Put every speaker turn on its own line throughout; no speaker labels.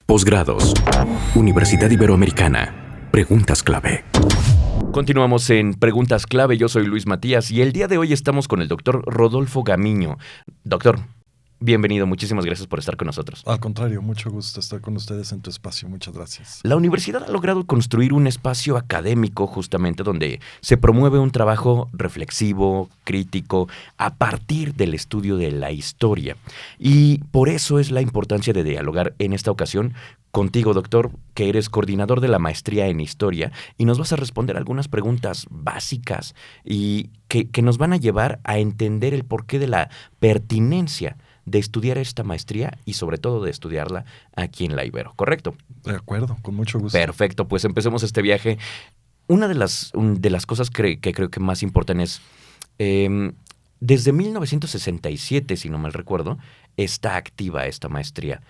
Posgrados. Universidad Iberoamericana. Preguntas clave.
Continuamos en Preguntas Clave. Yo soy Luis Matías y el día de hoy estamos con el doctor Rodolfo Gamiño. Doctor, bienvenido. Muchísimas gracias por estar con nosotros.
Al contrario, mucho gusto estar con ustedes en tu espacio. Muchas gracias.
La universidad ha logrado construir un espacio académico justamente donde se promueve un trabajo reflexivo, crítico, a partir del estudio de la historia. Y por eso es la importancia de dialogar en esta ocasión contigo, doctor, que eres coordinador de la maestría en historia y nos vas a responder algunas preguntas básicas y que nos van a llevar a entender el porqué de la pertinencia de estudiar esta maestría y sobre todo de estudiarla aquí en la Ibero, ¿correcto?
De acuerdo, con mucho gusto.
Perfecto, pues empecemos este viaje. Una de las cosas que creo que más importan es, desde 1967, si no mal recuerdo, está activa esta maestría.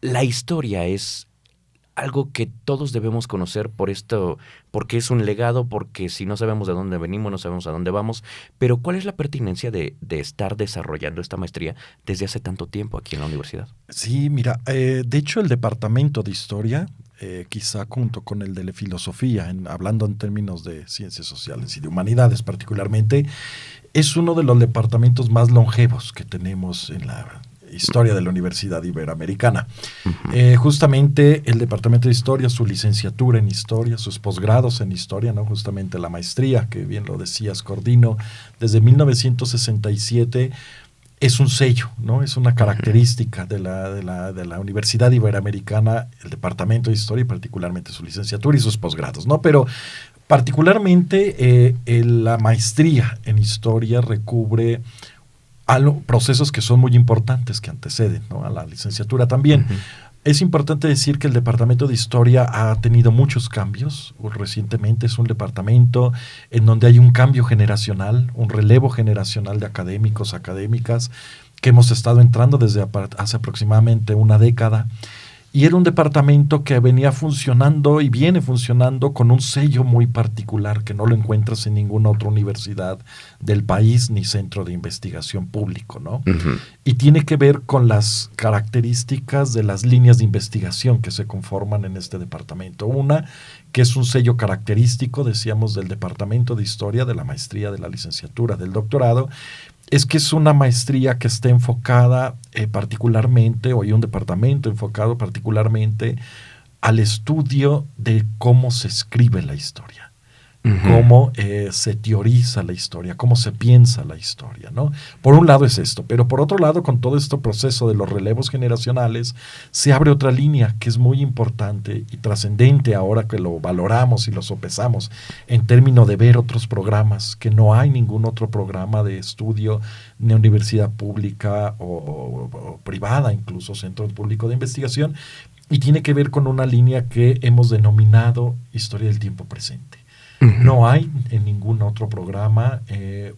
La historia es algo que todos debemos conocer por esto, porque es un legado, porque si no sabemos de dónde venimos, no sabemos a dónde vamos. Pero ¿cuál es la pertinencia de estar desarrollando esta maestría desde hace tanto tiempo aquí en la universidad?
Sí, mira, de hecho el departamento de historia, quizá junto con el de filosofía, hablando en términos de ciencias sociales y de humanidades particularmente, es uno de los departamentos más longevos que tenemos en la historia de la Universidad Iberoamericana.
Uh-huh.
Justamente el Departamento de Historia, su licenciatura en Historia, sus posgrados en Historia, ¿no? Justamente la maestría, que bien lo decías, coordino desde 1967, es un sello, ¿no? Es una característica de la Universidad Iberoamericana, el Departamento de Historia y particularmente su licenciatura y sus posgrados, ¿no? Pero particularmente la maestría en Historia recubre procesos que son muy importantes que anteceden, ¿no? A la licenciatura también.
Uh-huh.
Es importante decir que el Departamento de Historia ha tenido muchos cambios. Recientemente es un departamento en donde hay un cambio generacional, un relevo generacional de académicos, académicas, que hemos estado entrando desde hace aproximadamente una década. Y era un departamento que venía funcionando y viene funcionando con un sello muy particular que no lo encuentras en ninguna otra universidad del país ni centro de investigación público, ¿no?
Uh-huh.
Y tiene que ver con las características de las líneas de investigación que se conforman en este departamento. Una, que es un sello característico, decíamos, del Departamento de Historia, de la maestría, de la licenciatura, del doctorado, es que es una maestría que está enfocada particularmente, o hay un departamento enfocado particularmente al estudio de cómo se escribe la historia, uh-huh, cómo se teoriza la historia, cómo se piensa la historia, ¿no? Por un lado es esto, pero por otro lado, con todo este proceso de los relevos generacionales, se abre otra línea que es muy importante y trascendente ahora que lo valoramos y lo sopesamos en términos de ver otros programas, que no hay ningún otro programa de estudio ni universidad pública o privada, incluso centro público de investigación, y tiene que ver con una línea que hemos denominado historia del tiempo presente. No hay en ningún otro programa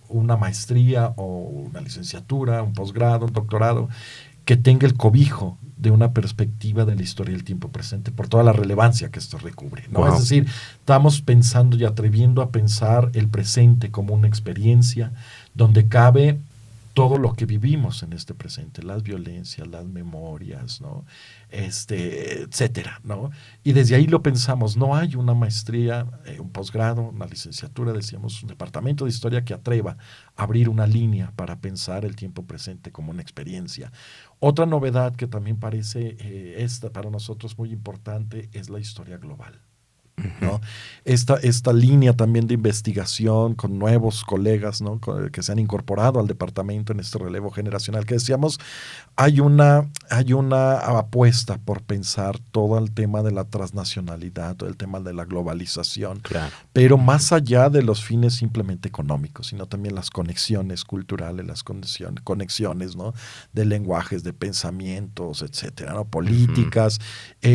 una maestría o una licenciatura, un posgrado, un doctorado que tenga el cobijo de una perspectiva de la historia del tiempo presente por toda la relevancia que esto recubre, ¿no? Wow. Es decir, estamos pensando y atreviendo a pensar el presente como una experiencia donde cabe todo lo que vivimos en este presente, las violencias, las memorias, ¿no? Etcétera, ¿no? Y desde ahí lo pensamos, no hay una maestría, un posgrado, una licenciatura, decíamos, un departamento de historia que atreva a abrir una línea para pensar el tiempo presente como una experiencia. Otra novedad que también parece para nosotros muy importante es la historia global, ¿no? Esta línea también de investigación con nuevos colegas, ¿no? Que se han incorporado al departamento en este relevo generacional que decíamos, hay una apuesta por pensar todo el tema de la transnacionalidad, todo el tema de la globalización,
claro,
pero más allá de los fines simplemente económicos, sino también las conexiones culturales, las conexiones, ¿no? De lenguajes, de pensamientos, etcétera, ¿no? Políticas,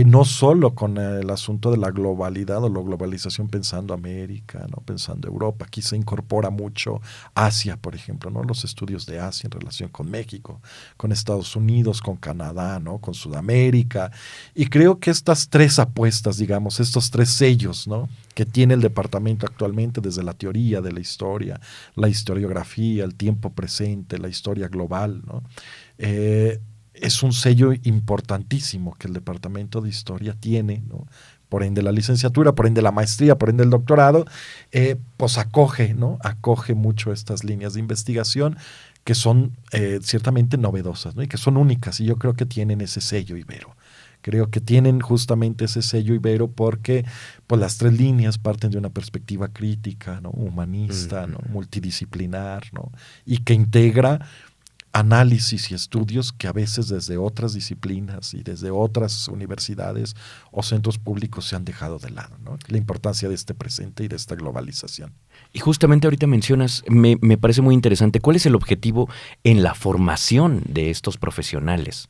no solo con el asunto de la globalidad o la globalización pensando América, ¿no? Pensando Europa. Aquí se incorpora mucho Asia, por ejemplo, ¿no? Los estudios de Asia en relación con México, con Estados Unidos, con Canadá, ¿no? Con Sudamérica. Y creo que estas tres apuestas, digamos, estos tres sellos, ¿no? Que tiene el departamento actualmente desde la teoría de la historia, la historiografía, el tiempo presente, la historia global, ¿no? es un sello importantísimo que el Departamento de Historia tiene, ¿no? Por ende la licenciatura, por ende la maestría, por ende el doctorado, pues acoge, ¿no? Acoge mucho estas líneas de investigación que son ciertamente novedosas, ¿no? Y que son únicas, y yo creo que tienen ese sello Ibero. Creo que tienen justamente ese sello Ibero porque pues, las 3 líneas parten de una perspectiva crítica, ¿no? Humanista, ¿no? Multidisciplinar, ¿no? Y que integra análisis y estudios que a veces desde otras disciplinas y desde otras universidades o centros públicos se han dejado de lado, ¿no? La importancia de este presente y de esta globalización.
Y justamente ahorita mencionas, me parece muy interesante, ¿cuál es el objetivo en la formación de estos profesionales?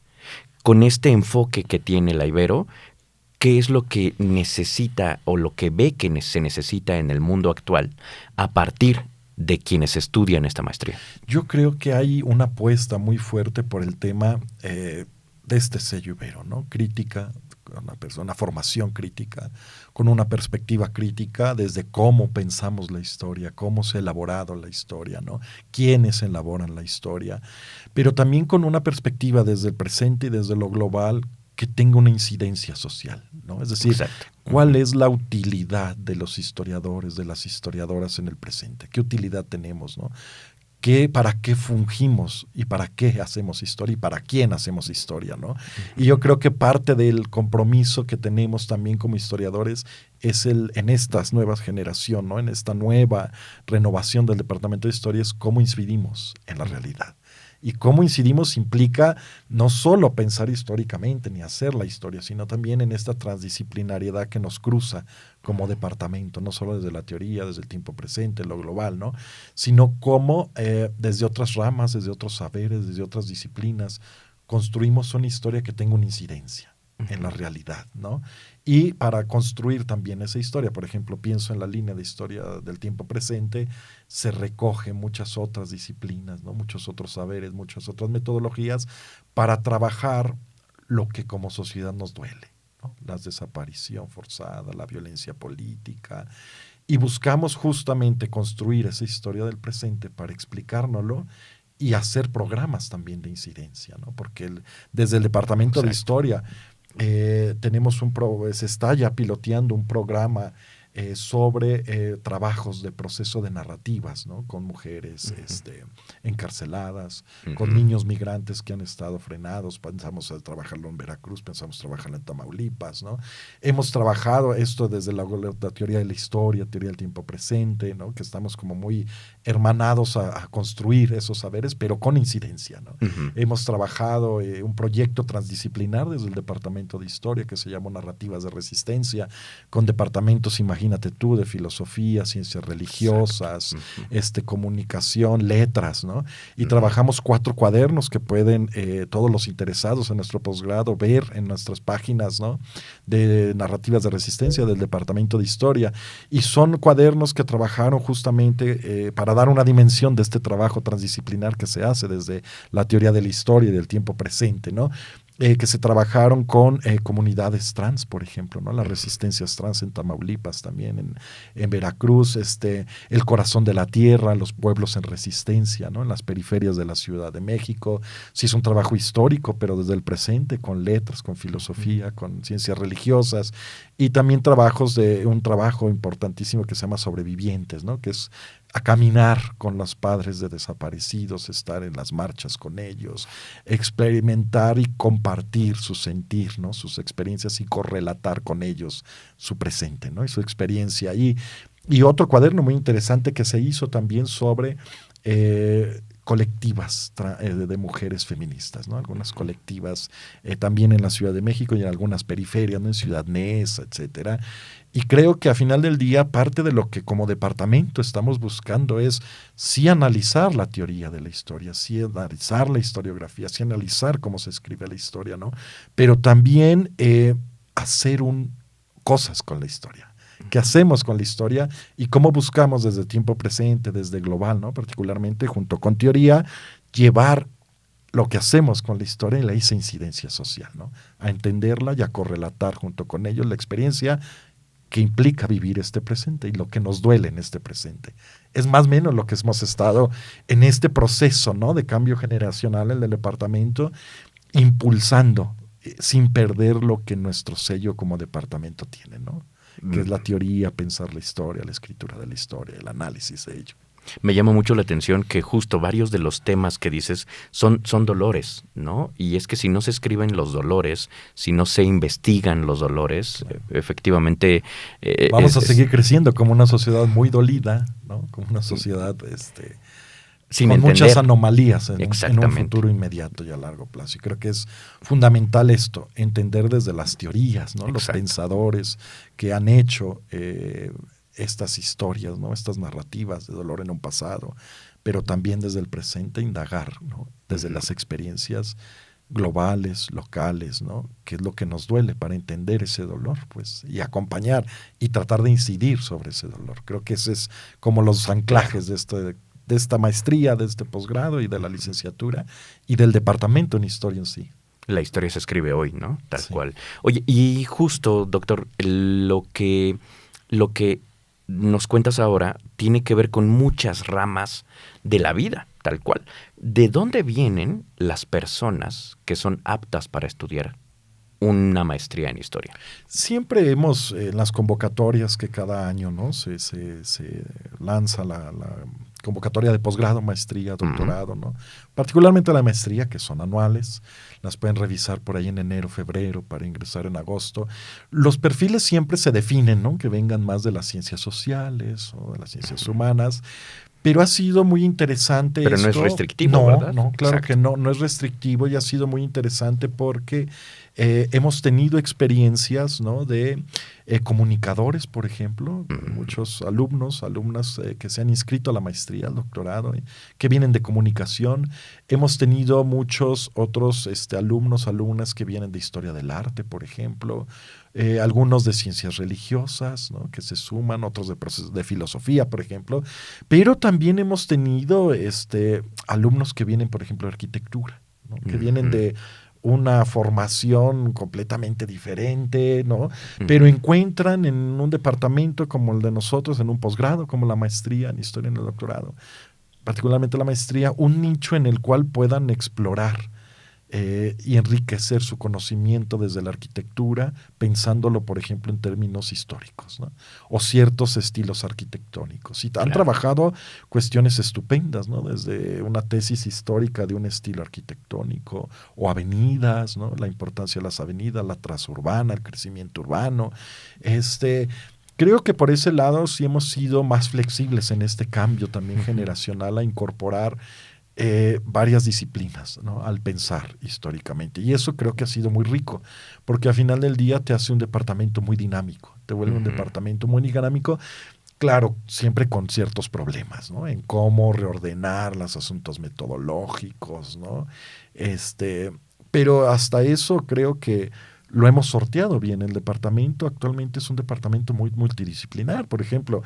Con este enfoque que tiene la Ibero, ¿qué es lo que necesita o lo que ve que se necesita en el mundo actual a partir de quienes estudian esta maestría?
Yo creo que hay una apuesta muy fuerte por el tema de este sello Ibero, ¿no? Crítica, una formación crítica, con una perspectiva crítica desde cómo pensamos la historia, cómo se ha elaborado la historia, ¿no? Quiénes elaboran la historia, pero también con una perspectiva desde el presente y desde lo global que tenga una incidencia social, ¿no? Es decir,
Exacto.
¿Cuál es la utilidad de los historiadores, de las historiadoras en el presente? ¿Qué utilidad tenemos, no? ¿Para qué fungimos y para qué hacemos historia y para quién hacemos historia, ¿no? Y yo creo que parte del compromiso que tenemos también como historiadores es en estas nuevas generaciones, ¿no? En esta nueva renovación del Departamento de Historia es cómo incidimos en la realidad. Y cómo incidimos implica no solo pensar históricamente ni hacer la historia, sino también en esta transdisciplinariedad que nos cruza como departamento, no solo desde la teoría, desde el tiempo presente, lo global, ¿no? Sino cómo desde otras ramas, desde otros saberes, desde otras disciplinas, construimos una historia que tenga una incidencia en la realidad, ¿no? Y para construir también esa historia, por ejemplo, pienso en la línea de historia del tiempo presente, se recoge muchas otras disciplinas, ¿no? Muchos otros saberes, muchas otras metodologías para trabajar lo que como sociedad nos duele, ¿no? La desaparición forzada, la violencia política, y buscamos justamente construir esa historia del presente para explicárnoslo y hacer programas también de incidencia, ¿no? Porque desde el Departamento de Historia tenemos se está ya piloteando un programa sobre trabajos de proceso de narrativas, ¿no? Con mujeres encarceladas, con niños migrantes que han estado frenados. Pensamos a trabajarlo en Veracruz, pensamos trabajarlo en Tamaulipas, ¿no? Hemos trabajado esto desde la teoría de la historia, teoría del tiempo presente, ¿no? Que estamos como muy hermanados a construir esos saberes, pero con incidencia, ¿no? Hemos trabajado un proyecto transdisciplinar desde el Departamento de Historia que se llama Narrativas de Resistencia, con departamentos, imagínate tú, de filosofía, ciencias religiosas, comunicación, letras, ¿no? Y trabajamos 4 cuadernos que pueden todos los interesados en nuestro posgrado ver en nuestras páginas, ¿no? De narrativas de resistencia del Departamento de Historia. Y son cuadernos que trabajaron justamente para dar una dimensión de este trabajo transdisciplinar que se hace desde la teoría de la historia y del tiempo presente, ¿no? Que se trabajaron con comunidades trans, por ejemplo, ¿no? Las resistencias trans en Tamaulipas también, en Veracruz, el corazón de la tierra, los pueblos en resistencia, ¿no? En las periferias de la Ciudad de México. Sí es un trabajo histórico, pero desde el presente, con letras, con filosofía, con ciencias religiosas, y también un trabajo importantísimo que se llama Sobrevivientes, ¿no? Que es a caminar con los padres de desaparecidos, estar en las marchas con ellos, experimentar y compartir su sentir, ¿no? Sus experiencias y correlatar con ellos su presente, ¿no? Y su experiencia. Y otro cuaderno muy interesante que se hizo también sobre colectivas de mujeres feministas, ¿no? Algunas colectivas también en la Ciudad de México y en algunas periferias, ¿no? En Ciudad Neza, etcétera. Y creo que a final del día parte de lo que como departamento estamos buscando es sí analizar la teoría de la historia, sí analizar la historiografía, sí analizar cómo se escribe la historia, ¿no? Pero también hacer cosas con la historia. ¿Qué hacemos con la historia y cómo buscamos desde tiempo presente, desde global, ¿no? Particularmente junto con teoría, llevar lo que hacemos con la historia y la incidencia social, ¿no? A entenderla y a correlatar junto con ellos la experiencia que implica vivir este presente y lo que nos duele en este presente. Es más o menos lo que hemos estado en este proceso, ¿no? De cambio generacional en el departamento, impulsando sin perder lo que nuestro sello como departamento tiene, ¿no? Que es la teoría, pensar la historia, la escritura de la historia, el análisis de ello.
Me llama mucho la atención que justo varios de los temas que dices son dolores, ¿no? Y es que si no se escriben los dolores, si no se investigan los dolores, efectivamente...
Vamos a seguir creciendo como una sociedad muy dolida, ¿no? Como una sociedad
sin
con
entender.
muchas anomalías en un
Exactamente.
futuro inmediato y a largo plazo. Y creo que es fundamental esto, entender desde las teorías, ¿no? Los
Exacto.
pensadores que han hecho estas historias, ¿no? Estas narrativas de dolor en un pasado, pero también desde el presente indagar, ¿no? Desde las experiencias globales, locales, ¿no? ¿Qué es lo que nos duele para entender ese dolor, pues, y acompañar y tratar de incidir sobre ese dolor? Creo que ese es como los anclajes de esta maestría, de este posgrado y de la licenciatura y del departamento en historia en sí.
La historia se escribe hoy, ¿no? Tal
Sí.
cual. Oye, y justo, doctor, lo que nos cuentas ahora tiene que ver con muchas ramas de la vida, tal cual. ¿De dónde vienen las personas que son aptas para estudiar una maestría en historia?
Siempre hemos, en las convocatorias que cada año, ¿no? se lanza la convocatoria de posgrado, maestría, doctorado, ¿no? Particularmente la maestría, que son anuales, las pueden revisar por ahí en enero, febrero, para ingresar en agosto. Los perfiles siempre se definen, ¿no? Que vengan más de las ciencias sociales o de las ciencias humanas. Pero ha sido muy interesante
Pero
esto.
no es restrictivo, ¿verdad?
No, claro
Exacto.
que no es restrictivo y ha sido muy interesante porque hemos tenido experiencias, ¿no? de comunicadores, por ejemplo, muchos alumnos, alumnas que se han inscrito a la maestría, al doctorado, que vienen de comunicación. Hemos tenido muchos otros alumnos, alumnas que vienen de historia del arte, por ejemplo, algunos de ciencias religiosas, ¿no? Que se suman, otros de filosofía, por ejemplo, pero también hemos tenido alumnos que vienen, por ejemplo, de arquitectura, ¿no? Que vienen de una formación completamente diferente, ¿no? Pero encuentran en un departamento como el de nosotros, en un posgrado, como la maestría en historia en el doctorado, particularmente la maestría, un nicho en el cual puedan explorar y enriquecer su conocimiento desde la arquitectura, pensándolo, por ejemplo, en términos históricos, ¿no? O ciertos estilos arquitectónicos. Y han trabajado cuestiones estupendas, ¿no? Desde una tesis histórica de un estilo arquitectónico, o avenidas, ¿no? La importancia de las avenidas, la transurbana, el crecimiento urbano. Creo que por ese lado sí hemos sido más flexibles en este cambio también generacional a incorporar varias disciplinas, ¿no? Al pensar históricamente. Y eso creo que ha sido muy rico, porque al final del día te hace un departamento muy dinámico, te vuelve un departamento muy dinámico, claro, siempre con ciertos problemas, ¿no? En cómo reordenar los asuntos metodológicos, ¿no? Pero hasta eso creo que lo hemos sorteado bien. El departamento actualmente es un departamento muy multidisciplinar. Por ejemplo,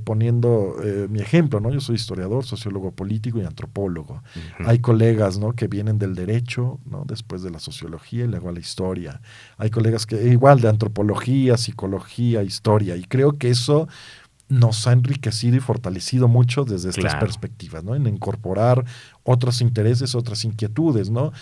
poniendo mi ejemplo, ¿no? Yo soy historiador, sociólogo político y antropólogo. Hay colegas, ¿no? Que vienen del derecho, ¿no? Después de la sociología y luego a la historia. Hay colegas que igual de antropología, psicología, historia. Y creo que eso nos ha enriquecido y fortalecido mucho desde estas perspectivas, ¿no? En incorporar otros intereses, otras inquietudes, ¿no?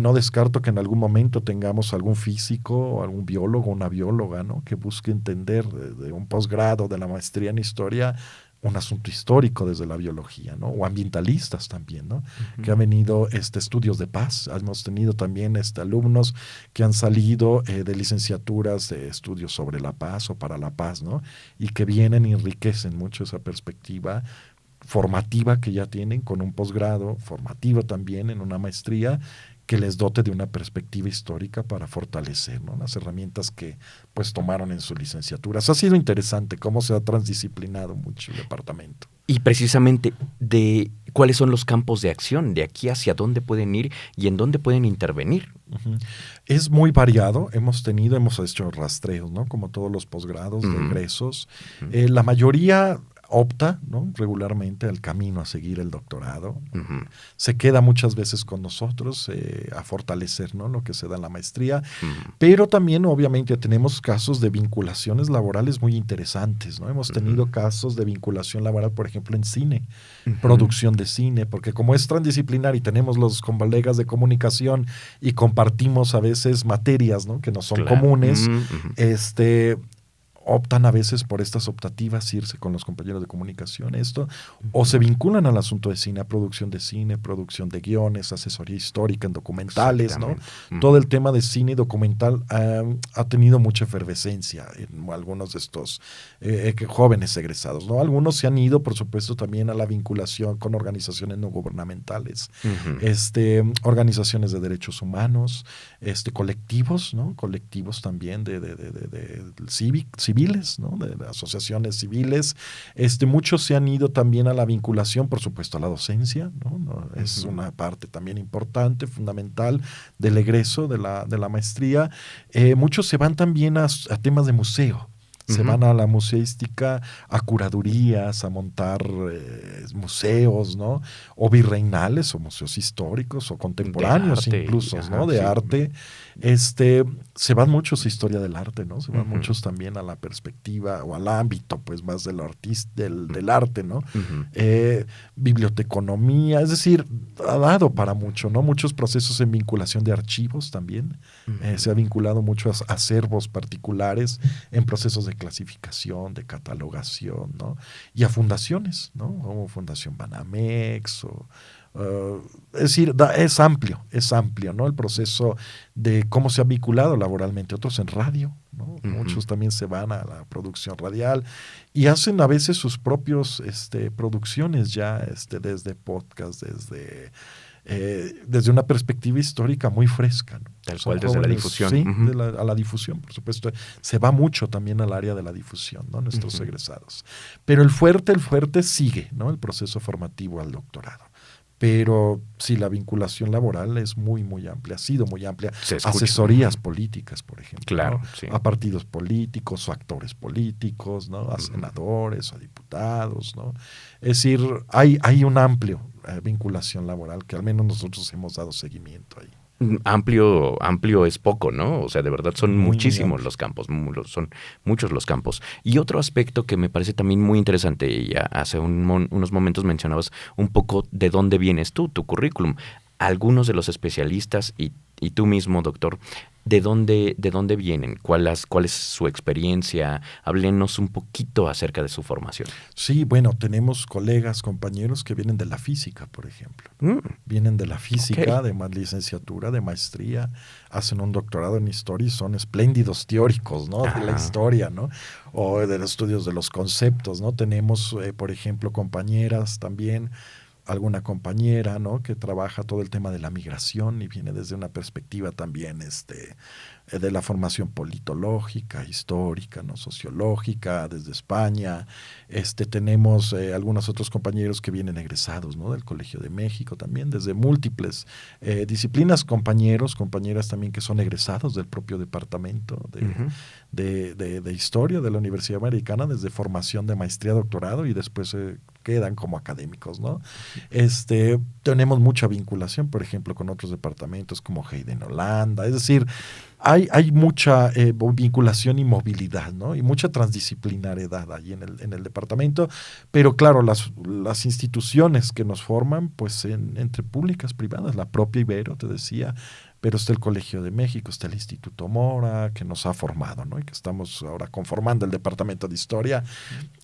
No descarto que en algún momento tengamos algún físico, algún biólogo, una bióloga, ¿no? Que busque entender de un posgrado, de la maestría en historia, un asunto histórico desde la biología, ¿no? O ambientalistas también, ¿no? Que han venido estudios de paz. Hemos tenido también alumnos que han salido de licenciaturas de estudios sobre la paz o para la paz, ¿no? Y que vienen y enriquecen mucho esa perspectiva formativa que ya tienen con un posgrado, formativo también en una maestría, que les dote de una perspectiva histórica para fortalecer, ¿no? Las herramientas que pues tomaron en sus licenciaturas. Ha sido interesante cómo se ha transdisciplinado mucho el departamento.
Y precisamente de cuáles son los campos de acción, de aquí hacia dónde pueden ir y en dónde pueden intervenir.
Es muy variado. Hemos hecho rastreos, ¿no? Como todos los posgrados de egresos. La mayoría opta, ¿no?, regularmente al camino a seguir el doctorado.
Ujú.
Se queda muchas veces con nosotros a fortalecer, ¿no?, lo que se da en la maestría.
Ujú.
Pero también, obviamente, tenemos casos de vinculaciones laborales muy interesantes, ¿no? Hemos tenido
Ujú.
casos de vinculación laboral, por ejemplo, en cine,
Ujú.
producción de cine, porque como es transdisciplinar y tenemos los colegas de comunicación y compartimos a veces materias, ¿no?, que no son
Claro.
comunes,
Ujú, ujú.
optan a veces por estas optativas, irse con los compañeros de comunicación, o se vinculan al asunto de cine, a producción de guiones, asesoría histórica en documentales, ¿no?
Exactamente. Ujú.
Todo el tema de cine y documental ha tenido mucha efervescencia en algunos de estos jóvenes egresados, ¿no? Algunos se han ido, por supuesto, también a la vinculación con organizaciones no gubernamentales,
Ujú.
organizaciones de derechos humanos, colectivos, ¿no? Colectivos también de civiles, ¿no?, de asociaciones civiles. Muchos se han ido también a la vinculación, por supuesto, a la docencia, ¿no? Es
Ujú.
una parte también importante, fundamental del egreso de la maestría. Muchos se van también a temas de museo. Se
Ujú.
van a la museística, a curadurías, a montar museos, ¿no? O virreinales, o museos históricos, o
De
contemporáneos
arte
incluso, ¿no?
ajá,
De
sí.
arte. Se van muchos a historia del arte, ¿no? Se van
Ujú.
muchos también a la perspectiva o al ámbito, pues, más del del arte, ¿no?
Ujú.
Biblioteconomía, es decir, ha dado para mucho, ¿no? Muchos procesos en vinculación de archivos también.
Ujú.
Se ha vinculado mucho a acervos particulares en procesos de clasificación, de catalogación, ¿no? Y a fundaciones, ¿no? Como Fundación Banamex es decir, es amplio, ¿no? El proceso de cómo se ha vinculado laboralmente, otros en radio, ¿no?
Ujú.
Muchos también se van a la producción radial y hacen a veces sus propios producciones ya desde podcast, desde una perspectiva histórica muy fresca, ¿no?
Tal
Son
cual, desde la
jóvenes,
difusión.
sí,
Ujú.
a la difusión, por supuesto. Se va mucho también al área de la difusión, ¿no? Nuestros
Ujú.
egresados. Pero el fuerte sigue, ¿no? El proceso formativo al doctorado. Pero sí, la vinculación laboral es muy, muy amplia, ha sido muy amplia.
Se escucha.
Asesorías
Ujú.
políticas, por ejemplo,
Claro,
¿no?
sí.
A partidos políticos o actores políticos, ¿no? A
Ujú.
senadores, a diputados, ¿no? Es decir, hay un amplio vinculación laboral que al menos nosotros hemos dado seguimiento ahí.
Amplio es poco, ¿no? O sea, de verdad son
Muy, muy
muchísimos
amplio.
los campos, son muchos los campos. Y otro aspecto que me parece también muy interesante, y ya hace unos momentos mencionabas un poco de dónde vienes tú, tu currículum. Algunos de los especialistas y tú mismo, doctor, ¿de dónde vienen? ¿Cuál es su experiencia? Háblenos un poquito acerca de su formación.
Sí, bueno, tenemos colegas, compañeros que vienen de la física, por ejemplo. Vienen de la física,
Ok.
de licenciatura, de maestría, hacen un doctorado en historia y son espléndidos teóricos, ¿no? De la
Ajá.
historia, ¿no? O de los estudios de los conceptos, ¿no? Tenemos, por ejemplo, compañeras también, alguna compañera, ¿no?, que trabaja todo el tema de la migración y viene desde una perspectiva también de la formación politológica, histórica, ¿no?, sociológica, desde España. Tenemos algunos otros compañeros que vienen egresados, ¿no?, del Colegio de México también, desde múltiples disciplinas, compañeras también que son egresados del propio departamento
Ujú.
de historia de la Universidad Americana, desde formación de maestría, doctorado y después quedan como académicos, ¿no? Tenemos mucha vinculación, por ejemplo, con otros departamentos como Hayden Holanda, es decir, hay mucha vinculación y movilidad, ¿no? Y mucha transdisciplinariedad ahí en el departamento, pero claro, las instituciones que nos forman, pues entre públicas, privadas, la propia Ibero, te decía, pero está el Colegio de México, está el Instituto Mora, que nos ha formado, ¿no? Y que estamos ahora conformando el Departamento de Historia.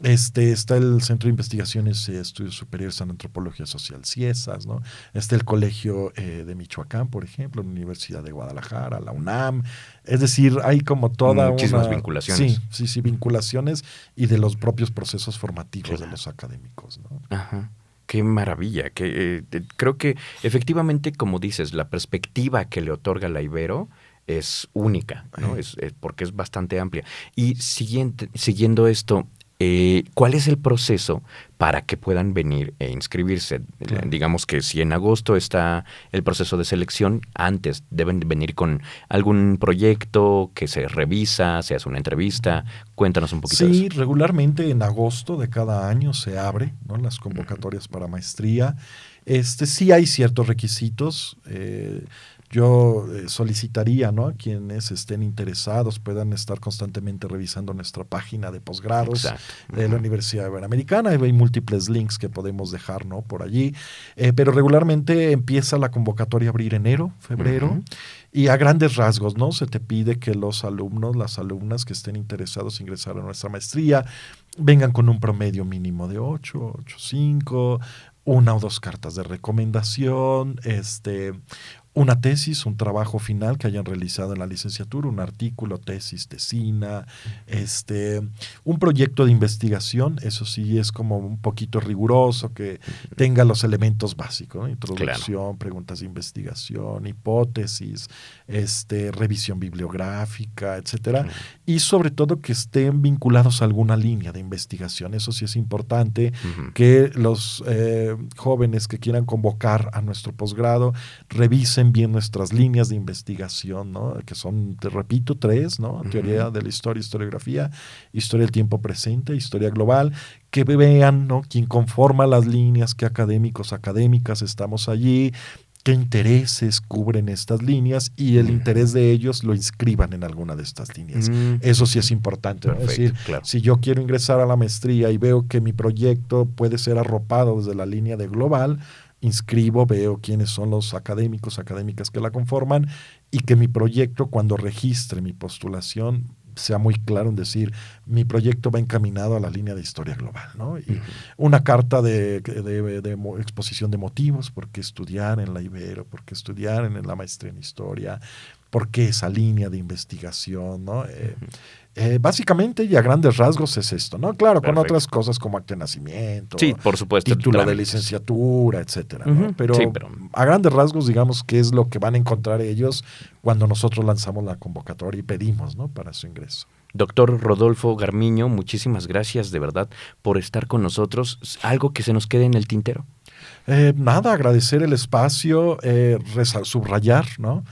Está el Centro de Investigaciones y Estudios Superiores en Antropología Social, CIESAS, ¿no? Está el Colegio de Michoacán, por ejemplo, la Universidad de Guadalajara, la UNAM. Es decir, hay como toda
Muchísimas
una... Sí,
vinculaciones.
vinculaciones y de los propios procesos formativos de
Claro.
los académicos, ¿no?
Ajá. Qué maravilla. Creo que efectivamente, como dices, la perspectiva que le otorga la Ibero es única, ¿no? Porque es bastante amplia. Y siguiendo esto, ¿Cuál es el proceso para que puedan venir e inscribirse?
Claro.
Digamos que si en agosto está el proceso de selección, antes deben venir con algún proyecto que se revisa, se hace una entrevista. Cuéntanos un poquito de
Sí,
eso.
regularmente en agosto de cada año se abre, ¿no?, las convocatorias para maestría. Sí hay ciertos requisitos. Yo solicitaría, ¿no?, a quienes estén interesados puedan estar constantemente revisando nuestra página de posgrados
Exacto.
de la Universidad Iberoamericana. Hay múltiples links que podemos dejar, ¿no?, por allí. Pero regularmente empieza la convocatoria a abrir enero, febrero.
Ujú.
Y a grandes rasgos, ¿no?, se te pide que los alumnos, las alumnas que estén interesados en ingresar a nuestra maestría vengan con un promedio mínimo de 8.5, una o dos cartas de recomendación, una tesis, un trabajo final que hayan realizado en la licenciatura, un artículo, tesis, tesina, un proyecto de investigación. Eso sí es como un poquito riguroso, que tenga los elementos básicos, ¿no? Introducción, preguntas de investigación, hipótesis, revisión bibliográfica, etcétera. Y sobre todo que estén vinculados a alguna línea de investigación. Eso sí es importante, que los jóvenes que quieran convocar a nuestro posgrado revisen bien nuestras líneas de investigación, ¿no?, que son, te repito, 3, ¿no? Teoría de la historia, historiografía, historia del tiempo presente, historia global, que vean, ¿no?, quién conforma las líneas, qué académicos, académicas estamos allí, qué intereses cubren estas líneas, y el interés de ellos lo inscriban en alguna de estas líneas. Eso sí es importante, ¿no? Es decir,
claro.
si yo quiero ingresar a la maestría y veo que mi proyecto puede ser arropado desde la línea de global, inscribo, veo quiénes son los académicos, académicas que la conforman, y que mi proyecto, cuando registre mi postulación, sea muy claro en decir, mi proyecto va encaminado a la línea de historia global, ¿no? Y una carta de exposición de motivos, por qué estudiar en la Ibero, por qué estudiar en la maestría en historia, por qué esa línea de investigación, ¿no? Básicamente y a grandes rasgos es esto, ¿no? Claro,
Perfecto.
con otras cosas como acta de nacimiento,
Sí, por supuesto.
título de
trámites.
licenciatura, etcétera, ¿no? Pero,
Sí, pero
a grandes rasgos, digamos que es lo que van a encontrar ellos cuando nosotros lanzamos la convocatoria y pedimos, ¿no?, para su ingreso.
Doctor Rodolfo Garmiño, muchísimas gracias de verdad por estar con nosotros. ¿Algo que se nos quede en el tintero?
Nada, agradecer el espacio, subrayar, ¿no?,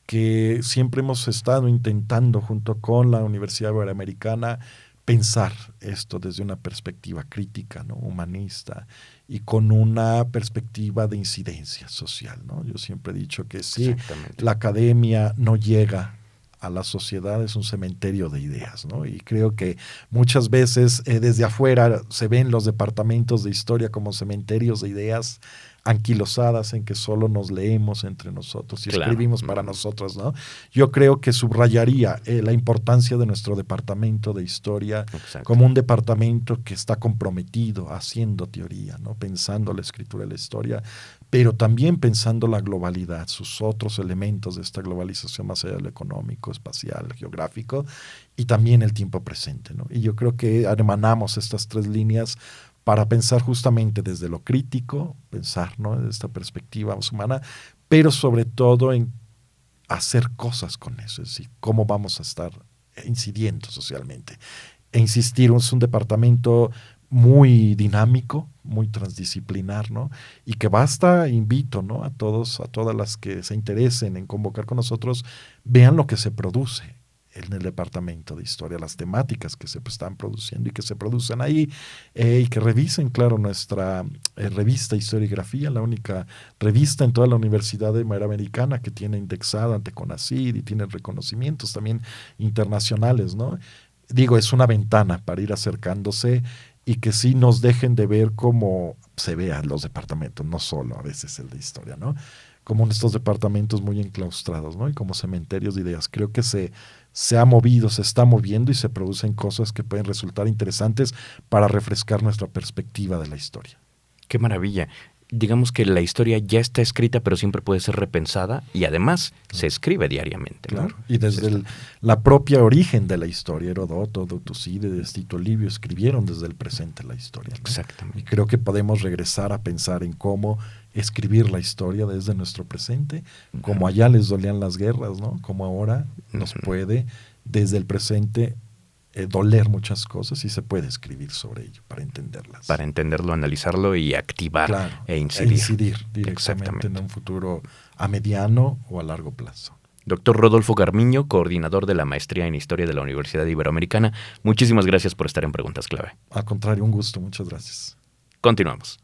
que siempre hemos estado intentando, junto con la Universidad Iberoamericana, pensar esto desde una perspectiva crítica, ¿no?, humanista, y con una perspectiva de incidencia social, ¿no? Yo siempre he dicho que sí, la academia no llega a la sociedad, es un cementerio de ideas, ¿no? Y creo que muchas veces desde afuera se ven los departamentos de historia como cementerios de ideas anquilosadas en que solo nos leemos entre nosotros y escribimos para nosotros, ¿no? Yo creo que subrayaría la importancia de nuestro departamento de historia como un departamento que está comprometido haciendo teoría, ¿no?, pensando la escritura de la historia, pero también pensando la globalidad, sus otros elementos de esta globalización más allá de lo económico, espacial, geográfico, y también el tiempo presente, ¿no? Y yo creo que emanamos estas 3 líneas para pensar justamente desde lo crítico, pensar, ¿no?, desde esta perspectiva humana, pero sobre todo en hacer cosas con eso, es decir, cómo vamos a estar incidiendo socialmente. E insistir, es un departamento muy dinámico, muy transdisciplinar, ¿no?, y que invito, ¿no?, a todos, a todas las que se interesen en convocar con nosotros, vean lo que se produce en el departamento de historia, las temáticas que se están produciendo y que se producen ahí, y que revisen, claro, nuestra revista Historiografía, la única revista en toda la Universidad Iberoamericana que tiene indexada ante CONACYT y tiene reconocimientos también internacionales, ¿no? Digo, es una ventana para ir acercándose y que sí nos dejen de ver cómo se vean los departamentos, no solo a veces el de historia, ¿no?, como estos departamentos muy enclaustrados, ¿no?, y como cementerios de ideas. Creo que se ha movido, se está moviendo y se producen cosas que pueden resultar interesantes para refrescar nuestra perspectiva de la historia.
¡Qué maravilla! Digamos que la historia ya está escrita, pero siempre puede ser repensada y además se escribe diariamente, ¿no?
Claro, y desde la propia origen de la historia, Heródoto, Tucídides, Tito Livio escribieron desde el presente la historia, ¿no?
Exactamente.
Y creo que podemos regresar a pensar en cómo escribir la historia desde nuestro presente, como allá les dolían las guerras, ¿no?, como ahora nos puede, desde el presente, doler muchas cosas y se puede escribir sobre ello para entenderlas.
Para entenderlo, analizarlo y activar
Claro,
e incidir.
directamente
Exactamente.
en un futuro a mediano o a largo plazo.
Doctor Rodolfo Garmiño, coordinador de la Maestría en Historia de la Universidad Iberoamericana, muchísimas gracias por estar en Preguntas Clave.
Al contrario, un gusto, muchas gracias.
Continuamos.